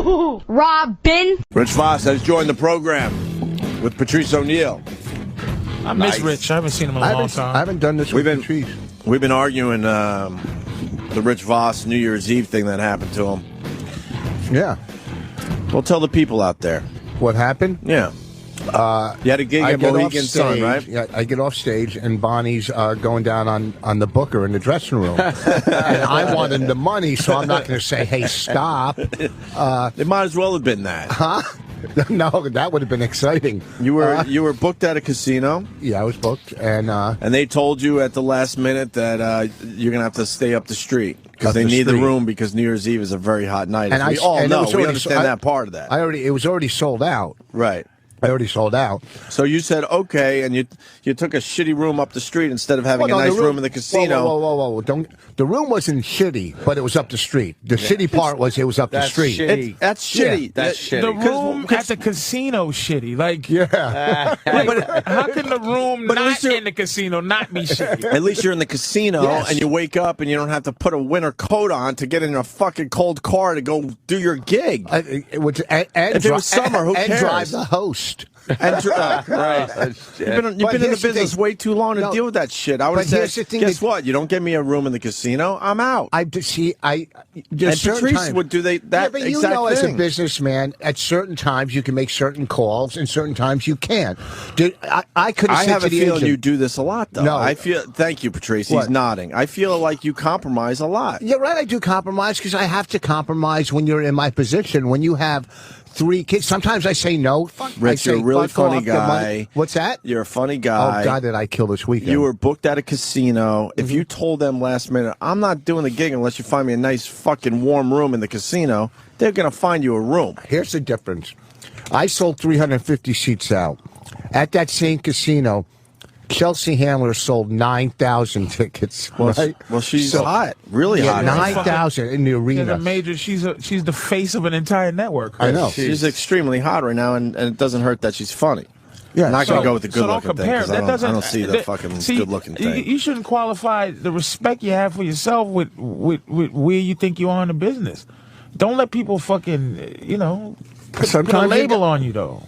HooHooHooRobin. Rich Vos has joined the program with Patrice Oneal. I miss Rich. I haven't seen him in a long time. I haven't done this with Patrice. We've been arguing the Rich Vos New Year's Eve thing that happened to him. Yeah. Well, tell the people out there. What happened? Yeah. You had a gig at Mohegan Sun, right? Yeah, I get off stage, and Bonnie's going down on the booker in the dressing room. And I wanted the money, so I'm not going to say, hey, stop. It might as well have been that. Huh? No, that would have been exciting. You were booked at a casino. Yeah, I was booked, and they told you at the last minute that you're gonna have to stay up the street because they need the room because New Year's Eve is a very hot night. And we all know. We understand that part of that. It was already sold out. Right. I already sold out. So you said okay, and you took a shitty room up the street instead of having a nice room in the casino. Whoa! The room wasn't shitty, but it was up the street. The shitty part was it was up the street. That's shitty. Yeah. That's shitty. The room at the casino shitty. Like, yeah. But how can the room not in the casino not be shitty? At least you're in the casino and you wake up and you don't have to put a winter coat on to get in a fucking cold car to go do your gig. If it was summer, who cares? And drive the host. Right. You've been in the business way too long to deal with that shit. I would have said, guess what? You don't get me a room in the casino, I'm out. And Patrice would do that but exact you know, as a thing. businessman, at certain times you can make certain calls, and certain times you can't. I could have said have to a the feeling agent, you do this a lot, though. No. Thank you, Patrice. What? He's nodding. I feel like you compromise a lot. You're right, I do compromise because I have to compromise when you're in my position. When you have 3 kids, sometimes I say no. Rich, you're a really funny guy. What's that? You're a funny guy. Oh, God, did I kill this weekend. You were booked at a casino. If you told them last minute, I'm not doing the gig unless you find me a nice fucking warm room in the casino, they're going to find you a room. Here's the difference. I sold 350 seats out. At that same casino, Chelsea Handler sold 9,000 tickets. Right? Well, she's hot, really hot. 9,000 in the arena. She's the face of an entire network. I know. She's extremely hot right now, and it doesn't hurt that she's funny. Yeah, I'm not going to go with the good-looking thing because I don't see the fucking good-looking thing. You shouldn't qualify the respect you have for yourself with where you think you are in the business. Don't let people fucking, put a label on you, though.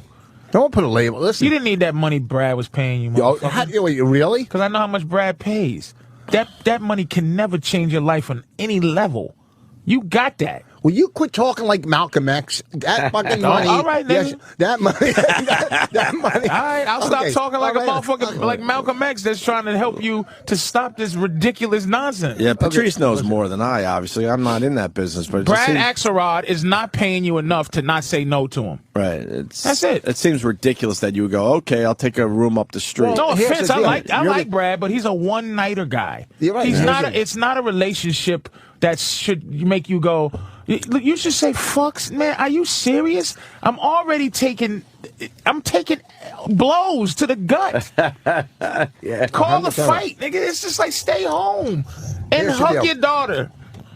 Don't put a label. Listen, you didn't need that money Brad was paying you, wait, really? Because I know how much Brad pays. That money can never change your life on any level. You got that. Will you quit talking like Malcolm X? That fucking money. All right, yes, that money. that money. All right, I'll stop talking like a motherfucker like Malcolm X that's trying to help you to stop this ridiculous nonsense. Yeah, Patrice knows more than I, obviously. I'm not in that business. But Brad Axelrod is not paying you enough to not say no to him. Right. That's it. It seems ridiculous that you would go, okay, I'll take a room up the street. Well, no offense, I like Brad, but he's a one-nighter guy. You're right. It's not a relationship that should make you go, you should say, fucks, man, are you serious? I'm taking blows to the gut. Yeah, Call the fight, nigga. It's just like stay home and hug your daughter.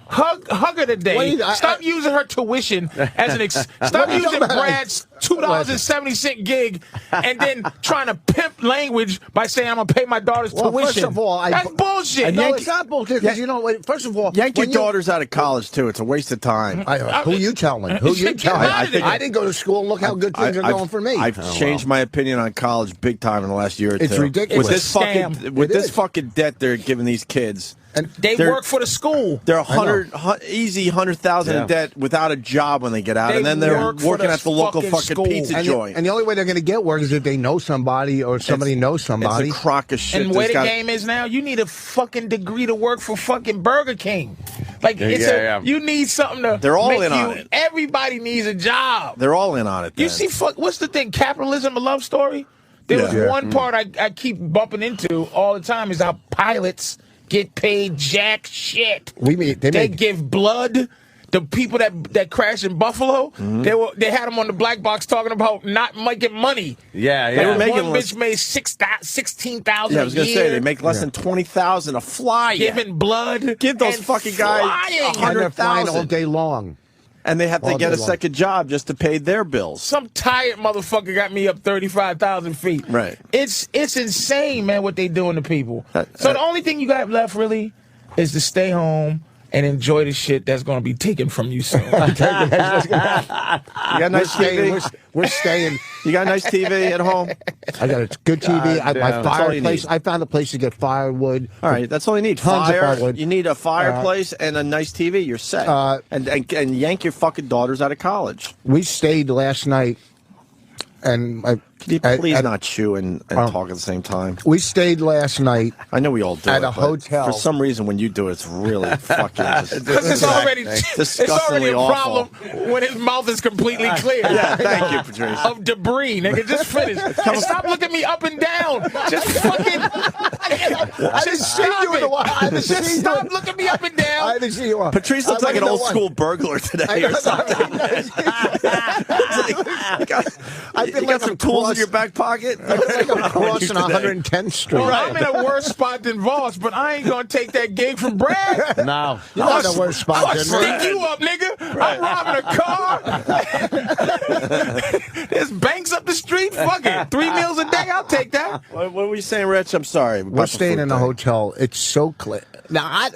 Hug her today. Stop using her tuition as an stop using Brad's $2.70 gig and then trying to pimp language by saying I'm gonna pay my daughter's tuition. First of all, that's bullshit. No, it's not bullshit. Because first of all, yank your daughters out of college too. It's a waste of time. Who you telling? Who you telling? I didn't go to school and look how good things are going for me. I've changed my opinion on college big time in the last year or two. It's ridiculous. With this fucking debt they're giving these kids. And they work for the school. They're easy 100,000 in debt without a job when they get out, and then they're working at the local fucking pizza joint. And the only way they're going to get work is if they know somebody or somebody knows somebody. It's a crock of shit. And where the game is now, you need a fucking degree to work for fucking Burger King. Like you need something to. They're all in on it. Everybody needs a job. They're all in on it. Then. You see, what's the thing? Capitalism, a love story. There was one part I keep bumping into all the time is how pilots get paid jack shit. They give blood. The people that crashed in Buffalo, they had them on the black box talking about not making money. Yeah, they were making. One bitch made $16,000. Yeah, I was gonna say they make less than $20,000 a fly. Giving blood. Give those fucking guys $100,000 all day long. And they have to get a second job just to pay their bills. Some tired motherfucker got me up 35,000 feet. Right. It's insane, man, what they doing to people. So the only thing you got left really is to stay home and enjoy the shit that's going to be taken from you soon. You got a nice TV? We're staying. You got a nice TV at home? I got a good TV. My fireplace. I found a place to get firewood. All right, that's all you need. Tons of Fire. firewood. You need a fireplace and a nice TV. You're set. And yank your fucking daughters out of college. We stayed last night, and Can you please not chew and talk at the same time? we stayed last night. I know we all do At it, a but hotel. For some reason, when you do it, it's really fucking Because it's already a awful. problem when his mouth is completely clear. Yeah, thank you, Patrice. Of debris, nigga. Just finish. And stop looking me up and down. Just fucking. Just stop looking me up and down. I didn't see you. Patrice looks like an old school burglar today or something. You got some tools in your back pocket? I feel like I'm crossing 110th Street. Well, I'm in a worse spot than Voss, but I ain't gonna take that gig from Brad. No. You're not in a worse spot I'll than stick me. you up, nigga. I'm robbing a car. There's banks up the street. Fuck it. 3 meals a day. I'll take that. What were you saying, Rich? I'm sorry. We're staying in a hotel. It's so clear. Now,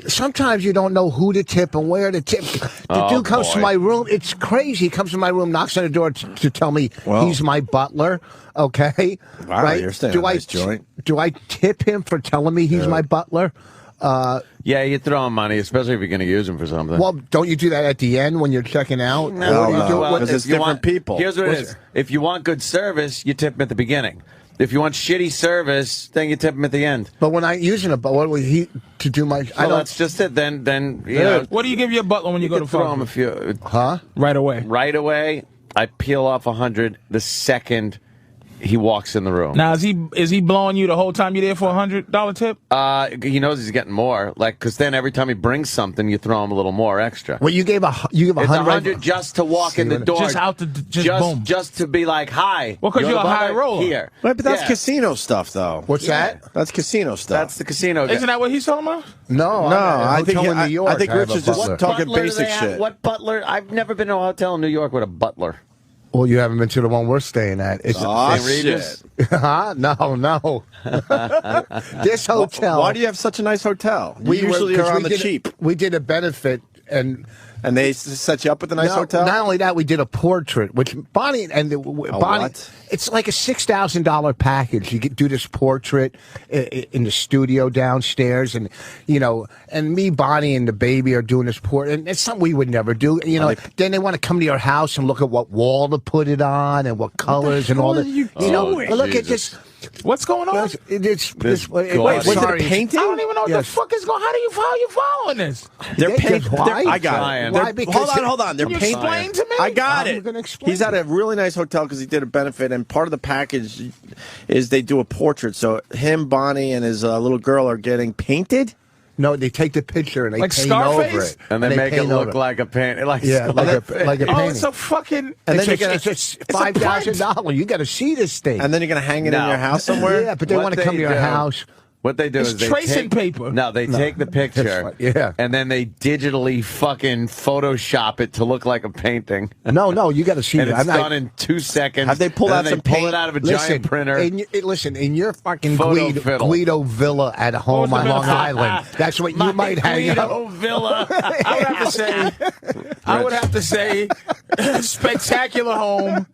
sometimes you don't know who to tip and where to tip. The dude comes to my room. It's crazy. He comes to my room, knocks on the door to tell me he's my butler. Okay, wow, right? You're staying in a nice joint. Do I tip him for telling me he's my butler? Yeah, you throw him money, especially if you're going to use him for something. Well, don't you do that at the end when you're checking out? No, Well, because it's if you different want- people. Here's what it is. If you want good service, you tip him at the beginning. If you want shitty service, then you tip him at the end. But when I'm using a butler, what would he to do my? I Well, don't. that's just it. Then you know. What do you give your butler when you go to throw him fuck? a few. Huh? Right away. Right away, I peel off 100 the second he walks in the room. Now is he blowing you the whole time you're there for $100 tip? He knows he's getting more, because then every time he brings something, you throw him a little more extra. Well, you give a It's 100 100 just to walk in the door, Just out the boom. just to be like, hi. Well, 'cause you're the a high butler? roller. Here. Right, but that's Yeah. casino stuff, though. What's that? That's casino stuff. That's the casino guy. Isn't that what he's talking about? No, No, I'm at a I think hotel in New York. I think have Rich a is just butler. talking Butler basic they have? shit. What butler? I've never been to a hotel in New York with a butler. Well, you haven't been to the one we're staying at. It's Oh, St. Regis? shit. huh? No. This hotel. Why do you have such a nice hotel? We usually are on the cheap. We did a benefit, and They set you up with a nice hotel? Not only that, we did a portrait, which Bonnie and Bonnie. what? It's like a $6,000 package. You do this portrait in the studio downstairs, and and me, Bonnie, and the baby are doing this portrait, and it's something we would never do. Then they want to come to your house and look at what wall to put it on and what colors and all that. Look at this. What's going on? It's this. God. Was it a I painting? don't even know what the Yes. fuck is going. How you following this? They're painting. Why? I got Trying. it. Why? They're- Because hold on. They're Can you painting. explain to me? I got I'm it. gonna explain He's at a really nice hotel because he did a benefit, and part of the package is they do a portrait. So him, Bonnie, and his little girl are getting painted. No, they take the picture and they Like paint Scarface? over it, And they make it paint look over like a painting. Like yeah, like a Oh, painting. it's a fucking. And it's then you're gonna, it's $5,000. You got to see this thing. and then you're gonna hang it in No. your house somewhere. Yeah, but they What want to come to they your do- house. What they do It's is they tracing take, paper. No, they take the picture, right, yeah. and then they digitally fucking Photoshop it to look like a painting. No, you got to see And it. it's done in 2 seconds. Have they pulled and out then some they pull paint? it out of a Listen, giant printer? in your fucking Photo fiddle. Guido Villa at home What on was the Long Villa? Island. That's what My you might hang Guido out. Villa. I would have to say, spectacular home.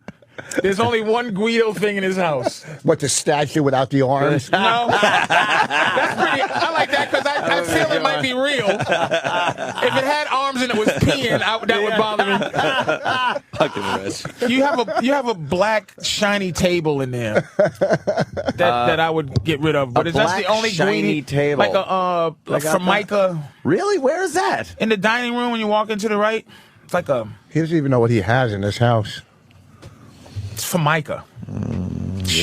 There's only one Guido thing in his house. What, the statue without the arms? No, that's pretty. I like that because I feel it might be real. If it had arms and it was peeing, that would bother me. Fucking Rich. You have a black shiny table in there that I would get rid of. But is that the black only shiny greedy table. like a Formica Really? Where is that? in the dining room when you walk into the right? It's like a He doesn't even know what he has in his house. it's Formica.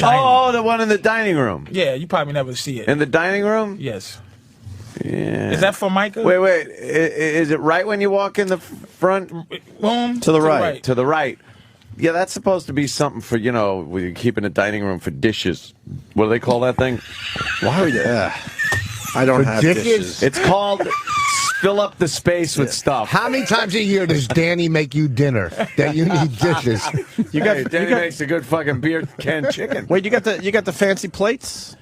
Oh, the one in the dining room. Yeah, you probably never see it. In the dining room? Yes. Yeah. Is that Formica? Wait. Is it right when you walk in the front? Boom. To the right. To the right. Yeah, that's supposed to be something for, when you keep in the dining room for dishes. What do they call that thing? Why would you? I don't have dishes? dishes. It's called fill up the space with stuff. How many times a year does Danny make you dinner that you need dishes? Danny makes a good fucking beer can chicken. Wait, you got the fancy plates?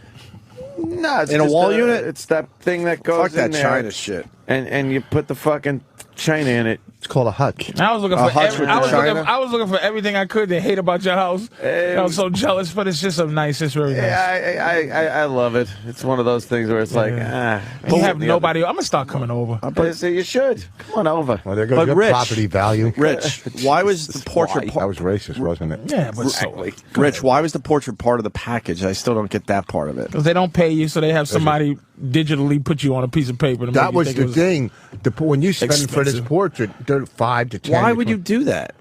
No, it's in a just wall unit. It's that thing that goes Fuck that in there. China shit. And you put the fucking China in it. It's called a hutch. I was looking A for hutch with the China? I was looking for everything I could to hate about your house. I was so jealous, but it's just so nice. It's very nice. Yeah, I love it. It's one of those things where it's like, You have nobody. I'm gonna start coming over. So you should come on over. Well, there goes your Rich, property value. Rich, why was the portrait That part? was racist, wasn't it? Yeah, but so Rich, why was the portrait part of the package? I still don't get that part of it. because they don't pay you, so they have somebody digitally put you on a piece of paper. To That make you was think the it was thing. When you spend for this expensive. portrait, they're 5 to 10. Why would you do that?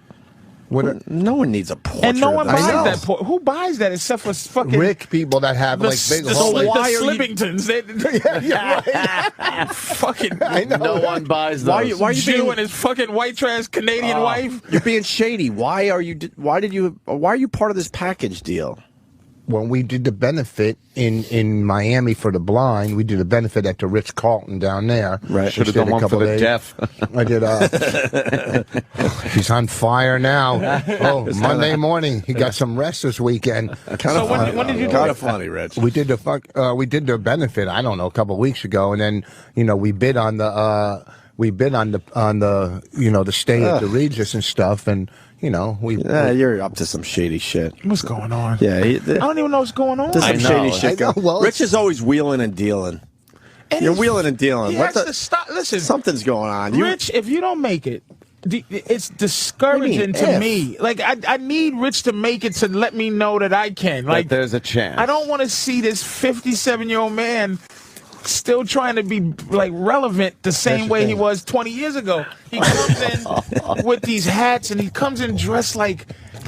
No one needs a portrait. And no one of buys themselves. that. Who buys that except for fucking rich people that have the, like big the, homes? the why are you- Slippingtons? Fucking No one buys those. Why are you Jew being, and his fucking white trash Canadian wife. You're being shady. Why are you part of this package deal? When we did the benefit in Miami for the blind, we did a benefit at the Ritz-Carlton down there. Right. Should have Stayed done a one for couple the days. deaf. I did. He's on fire now. Oh, Monday morning. He got some rest this weekend. So when did you do Kind it? of funny, Rich. We did the benefit. I don't know, a couple of weeks ago, and then we bid on the the stay at the Regis and stuff, and You're up to some shady shit. What's going on? Yeah, I don't even know what's going on. There's some I know. shady shit I know. going. Well, Rich is always wheeling and dealing. And You're he's- wheeling and dealing. He What has the- to stop. Listen, Something's going on. Rich, if you don't make it, it's discouraging to if? me. Like I need Rich to make it to let me know that I can. Like there's a chance. I don't want to see this 57-year-old man still trying to be like relevant the same way he was 20 years ago. He comes in with these hats and he comes in dressed like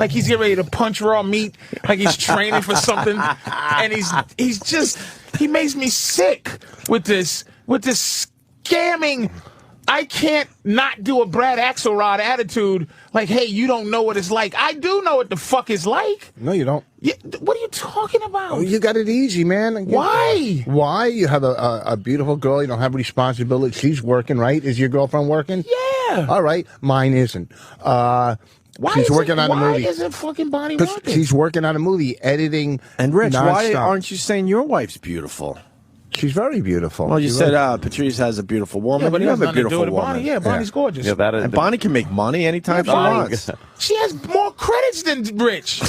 he's getting ready to punch raw meat, like he's training for something, and he makes me sick with this scamming. I can't not do a Brad Axelrod attitude. Like, hey, you don't know what it's like. I do know what the fuck it's like. No, you don't. Yeah, what are you talking about? Oh, you got it easy, man. Why? Why? You have a beautiful girl. You don't have responsibility. She's working, right? Is your girlfriend working? Yeah. All right. Mine isn't. She's working on a movie. Why isn't fucking Bonnie Because working? she's working on a movie, editing. And Rich, why nonstop. aren't you saying your wife's beautiful? She's very beautiful. Well, you She's said very- Patrice has a beautiful woman. yeah, but it you has have a nothing to do beautiful with woman. Bonnie. Yeah, Bonnie's gorgeous. Yeah, that is. And Bonnie can make money anytime she Bonnie- wants. She has more credits than Rich.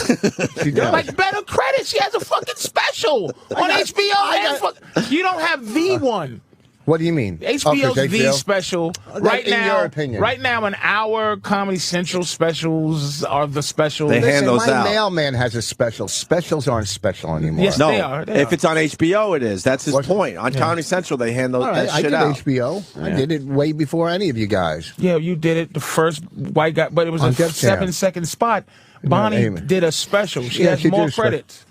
She does. Like better credits. She has a fucking special on HBO. You don't have the one. What do you mean? HBO's Okay, the special. Right in now, your opinion. right now, an hour Comedy Central specials are the special. They hand those my out. mailman has a special. Specials aren't special anymore. Yes, No, They are. if it's on HBO, it is. That's his What's- point. On Comedy Central, they hand those All right, that I shit did out. HBO. I did it way before any of you guys. Yeah, you did it. The first white guy, but it was On a Def Jam. 7-second spot. Bonnie Amy. did a special. She Yeah, has she did more a special. credits.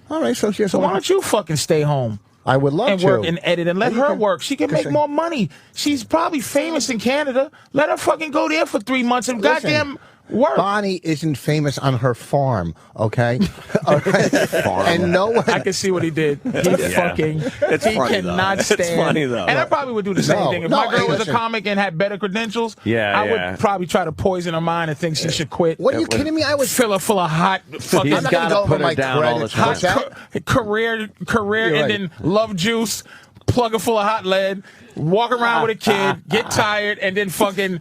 All right, so she has So a why lot. don't you fucking stay home I would love and to work and edit and let You her can- work? She can make Listen. more money. She's probably famous in Canada. Let her fucking go there for 3 months and Listen. goddamn work. Bonnie isn't famous on her farm, okay? All right? And no one. I can see what he did. He fucking. It's he funny, cannot though. stand. It's funny, though. And I probably would do the same No, thing if no, my girl hey, was a listen. comic and had better credentials. Yeah, I yeah. would probably try to poison her mind and think she should quit. What are you kidding me? I was. Fill her full of hot fucking. He's I'm not got gonna go to put over her my down all the credits. time. What's that? career, You're and right. then love juice, plug her full of hot lead, walk around with a kid, get tired, and then fucking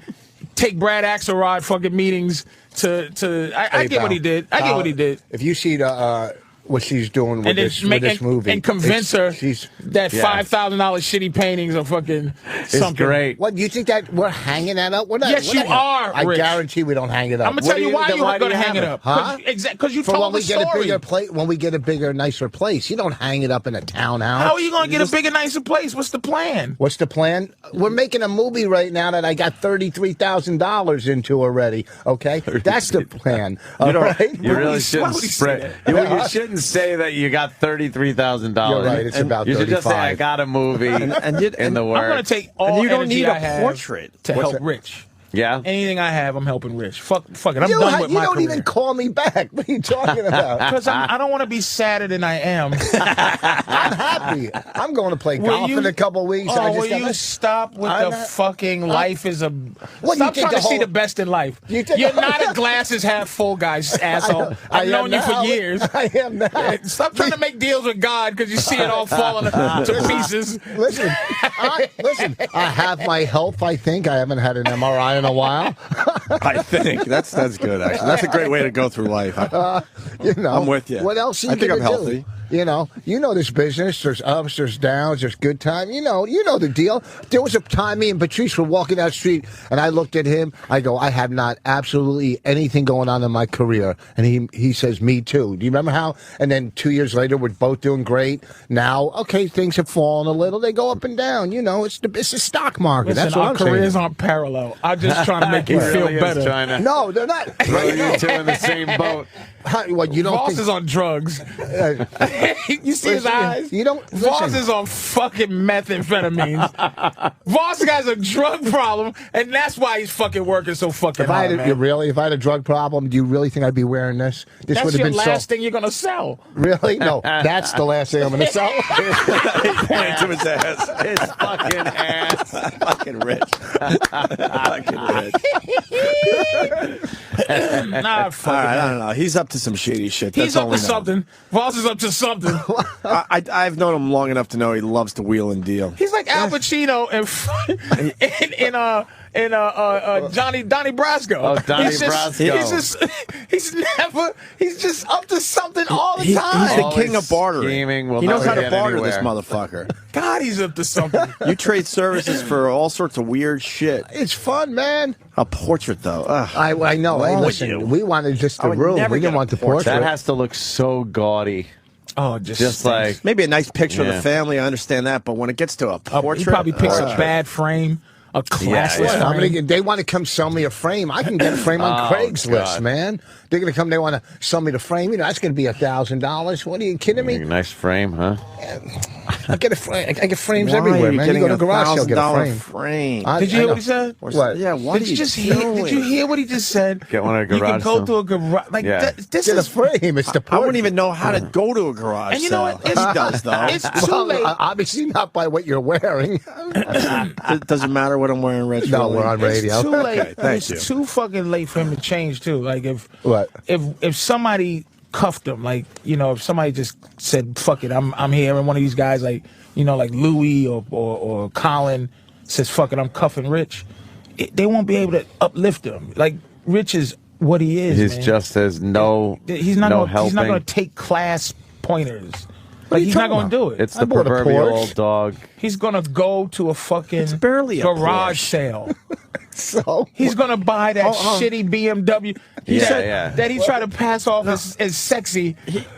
take Brad Axelrod fucking meetings to. I Hey, get what pal. he did. I get what he did. If you see the what she's doing with And then this, with this movie, and convince her she's that Yeah. $5,000 shitty paintings are fucking It's something. great. What you think that we're hanging that up? We're not, Yes, we're you not- are, I Rich. guarantee we don't hang it up. I'm gonna tell you why then you're why do going to you hang have it it? up. Huh? Because you For told when we the get a story. bigger place, when we get a bigger, nicer place, you don't hang it up in a townhouse. How are you going to get a bigger, nicer place? What's the plan? What's the plan? We're making a movie right now that I got $33,000 into already. Okay, that's the plan. All right. You really Why shouldn't would he say spread. You shouldn't say that you got $33,000. You're right, it's about You should just say I 35. got a movie in the I'm works. going to take all And you don't energy need I a have portrait. to What's help that? Rich. Yeah. Anything I have, I'm helping Rich. Fuck it. I'm done with my career. You don't even call me back. What are you talking about? Because I don't want to be sadder than I am. I'm happy. I'm going to play golf in a couple of weeks. Oh, will you stop with the fucking life is a... Stop trying to see the best in life. You're not a glasses half full guy, asshole. I've known you for years. I am now. Stop trying to make deals with God because you see it all falling to pieces. Listen, I have my health, I think. I haven't had an MRI in a while. I think that's good. Actually, that's a great way to go through life. I'm with you. What else? I think I'm healthy. You know this business. There's ups, there's downs, there's good time. You know the deal. There was a time me and Patrice were walking down the street, and I looked at him. I go, I have not absolutely anything going on in my career, and he says, me too. Do you remember how? And then 2 years later, we're both doing great. Now, okay, things have fallen a little. They go up and down. You know, it's the stock market. Listen, that's what our I'm careers saying. aren't parallel. I'm just trying to make you feel better. No, they're not. Throw you two in the same boat. What, you don't Voss think... is on drugs. You see his eyes? You don't. Voss is on fucking methamphetamines. Voss has a drug problem, and that's why he's fucking working so fucking hard, man. If I had a drug problem, do you really think I'd be wearing this? This would have been your last thing you're gonna sell. Really? No, that's the last thing I'm gonna sell. Pointing to his ass. His fucking ass. Fucking Rich. Fucking Rich. Nah, fuck All right, it, I don't know. He's up to some shady shit. He's That's up all to we know. something. Voss is up to something. I've known him long enough to know he loves to wheel and deal. He's like Al Pacino in Donnie Brasco. Oh, Donnie Brasco. He's just up to something all the time. He's the king of bartering. Scheming, He knows how to get barter anywhere. this motherfucker. God, he's up to something. You trade services for all sorts of weird shit. It's fun, man. A portrait, though. Ugh. I know. Hey, Wrong with listen, you? we wanted just the would room. never We didn't get a want the portrait. portrait. That has to look so gaudy. Oh, Just like Maybe a nice picture of Yeah. the family. I understand that, but when it gets to a portrait, He probably picks a bad frame, a classless Yeah, frame. they want to come sell me a frame. I can get a frame on Craigslist, God. man. They're going to come. They want to sell me the frame. You know, that's going to be $1,000. What are you kidding me? nice frame, huh? I get a frame. I get frames Why everywhere, are you man. You getting go to a garage sale, get a $1,000 frame. frame? Did you hear what he said? What? Yeah, what Did are you just doing? hear? Did you hear what he just said? Get one at a You can garage go sale. to a garage. Like Yeah. this Get a is. frame. It's the I wouldn't portrait. even know how to go to a garage And you know sale. what? It's- He does, though. It's too late. Obviously not by what you're wearing. It doesn't matter what I'm wearing, Rich. No, really. we're on radio. It's too late. Okay, thank It's you. too fucking late for him to change too. Like if What? if somebody cuffed him, like if somebody just said fuck it, I'm here, and one of these guys like like Louis or Colin says fuck it, I'm cuffing Rich, they won't be able to uplift him. Like Rich is what he is. He's man. just as no. He's not no gonna, helping. he's not going to take class pointers. What are Like you he's not talking going to do it. It's I the bought a proverbial Porsche. old dog. He's going to go to a fucking It's barely a garage Porsche. sale. So He's gonna buy that shitty BMW. He Yeah, said yeah. that he tried to pass off as sexy,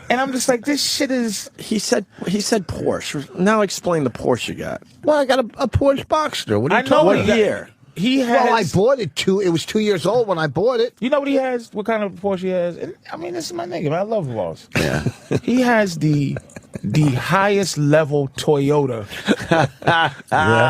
and I'm just like, this shit is. He said Porsche. Now explain the Porsche you got. well, I got a Porsche Boxster. What are you I know talking what about? he got. year? He has. Well, I bought it it was 2 years old when I bought it. You know what he has? What kind of Porsche he has? And, I mean, this is my nigga. Man. I love Voss. Yeah. He has the highest level Toyota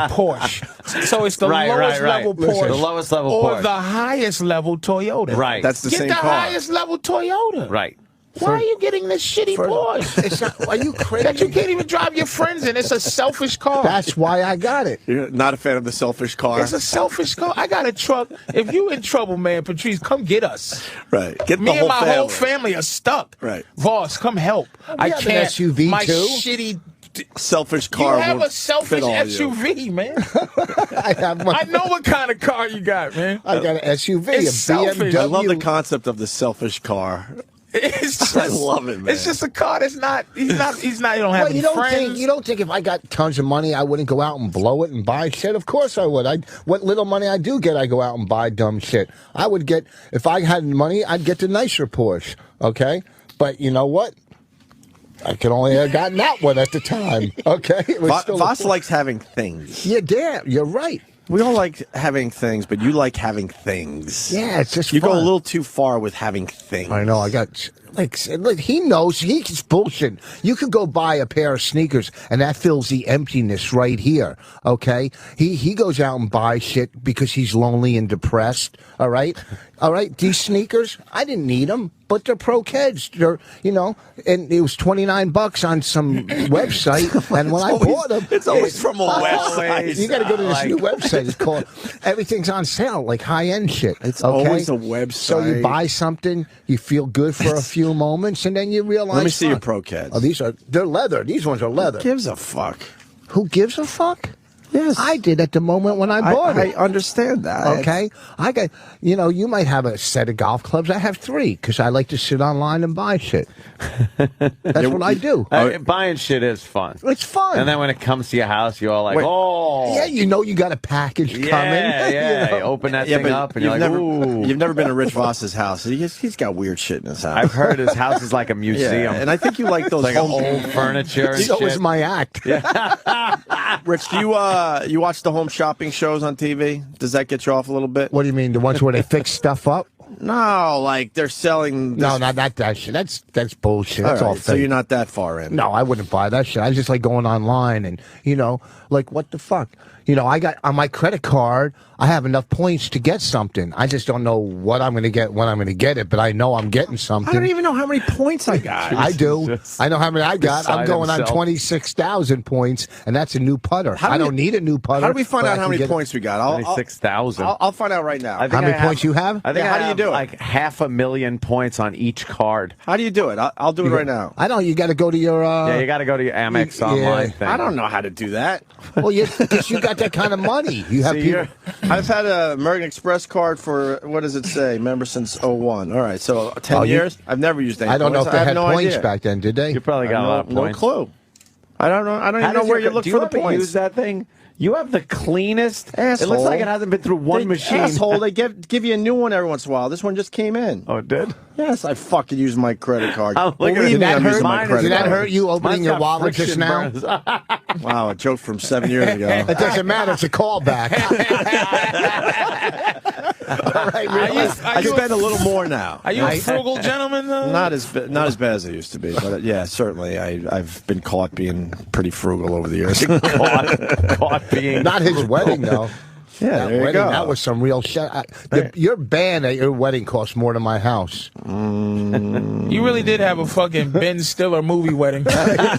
Porsche. So it's the lowest level Porsche, The lowest level or Porsche. the highest level Toyota. Right. That's the Get same the car. highest level Toyota. Right. Why are you getting this shitty Porsche? It's not, are you That crazy? you can't even drive your friends in. It's a selfish car. That's why I got it. You're not a fan of the selfish car, It's a selfish car. I got a truck. If you in trouble, man, Patrice, come get us. right? Get Me the and whole my whole family. family are stuck. Right. Voss, come help. I have an can't. SUV my too. shitty. Selfish You car. have won't a selfish fit all you. SUV, man. I have one. I know what kind of car you got, man. I got an SUV, It's a selfish. BMW. I love the concept of the selfish car. It's just, I love it, man. It's just a car that's not. He's not. He don't have Well, any you don't friends. think if I got tons of money, I wouldn't go out and blow it and buy shit? Of course I would. What little money I do get, I go out and buy dumb shit. I would get, if I had money, I'd get the nicer Porsche. Okay, but you know what? I could only have gotten that one at the time. Okay, it was still a Voss Porsche. likes having things. Yeah, damn, you're right. We all like having things, but you like having things. Yeah, it's just You go a fun. little too far with having things. I know. I got Like he knows he's bullshit. You could go buy a pair of sneakers and that fills the emptiness right here. Okay, he goes out and buys shit because he's lonely and depressed. All right. These sneakers, I didn't need them, but they're pro kids. They're and it was $29 on some website. And when I bought them, it's always from a website. You got to go to this new website. It's called everything's on sale, like high end shit. It's always a website. So you buy something, you feel good for a few moments, and then you realize. Let me see your pro kids. Oh, they're leather. These ones are leather. Who gives a fuck? Who gives a fuck? Yes. I did at the moment when I bought it. I understand that. Okay. I got, you might have a set of golf clubs. I have 3 because I like to sit online and buy shit. That's what I do. Buying shit is fun. It's fun. And then when it comes to your house, you're all like, oh. Yeah, you got a package coming. Yeah. You open that thing up and you're like, ooh. You've never been to Rich Voss's house. He's got weird shit in his house. I've heard his house is like a museum. Yeah, and I think you like those like old furniture and shit. So is my act. Rich, do you watch the home shopping shows on TV? Does that get you off a little bit? What do you mean? The ones where they fix stuff up? No, like they're selling. No, not that shit. That's bullshit. That's all fake. So you're not that far in. No, I wouldn't buy that shit. I just like going online and like what the fuck. I got on my credit card. I have enough points to get something. I just don't know what I'm going to get when I'm going to get it, but I know I'm getting something. I don't even know how many points I got. I do. I know how many I got. I'm going on 26,000 points, and that's a new putter. I don't need a new putter. How do we find out how many points we got? 26,000. I'll find out right now. How many points you have? I think how do you do it? Like 500,000 points on each card. How do you do it? I'll do it right now. I don't. You got to go to your. You got to go to your Amex online thing. I don't know how to do that. Well, because you got that kind of money. You have people. I've had a American Express card for, what does it say? Member since 01. All right, so 10 years. I've never used any. I don't know if they had points idea. back then, did they? You probably got a lot of points. No clue. I don't know. I don't even know where you look for the points. Use that thing? You have the cleanest. Asshole. It looks like it hasn't been through one machine. Asshole, they give you a new one every once in a while. This one just came in. Oh, it did? Yes, I fucking use my credit card. Did that hurt you opening your wallet just now? Wow, a joke from 7 years ago. It doesn't matter. It's a callback. All right, I spend a little more now. Are you a frugal gentleman, though? Not as bad as I used to be, but yeah, certainly I've been caught being pretty frugal over the years. caught being not his wedding though. Yeah, there you go. That was some real shit. Your band at your wedding cost more than my house. You really did have a fucking Ben Stiller movie wedding. It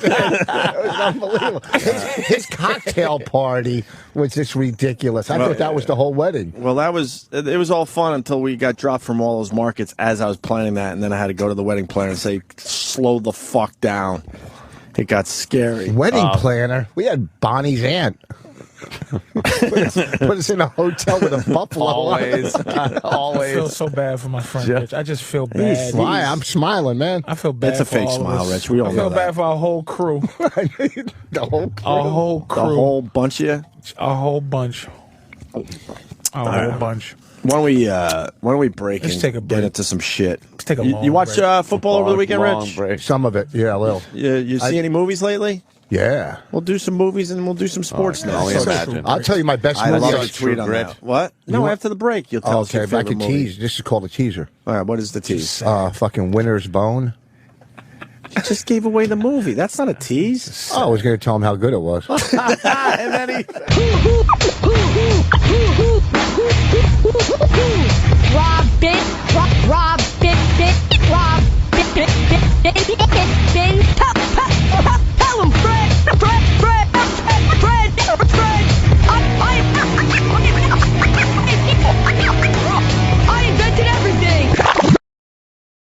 was unbelievable. His cocktail party was just ridiculous. I thought that was the whole wedding. Well, it was all fun until we got dropped from all those markets as I was planning that, and then I had to go to the wedding planner and say, slow the fuck down. It got scary. Wedding planner? We had Bonnie's aunt. Put us in a hotel with a buffalo. Always. I feel so bad for my friend, Rich. I just feel bad. Why? I'm smiling, man. I feel bad. It's a fake smile, Rich. We all know that. I feel bad for our whole crew. The whole crew. Our whole crew. The whole bunch of you? A whole bunch. A whole bunch. Why don't we break Let's and take a break. get into some shit? Let's take a long You watch break. football over the weekend, Rich? Break. Some of it, yeah, a little. You see any movies lately? Yeah. We'll do some movies and we'll do some sports now. I'll tell you my best movie. Love to tweet on that. What? No, after the break, you'll tell us your Okay, if I favorite can movie. tease. This is called a teaser. All right, what is the tease? Fucking Winter's Bone. You just gave away the movie. That's not a tease. Oh, I was going to tell him how good it was. And then he... Robin,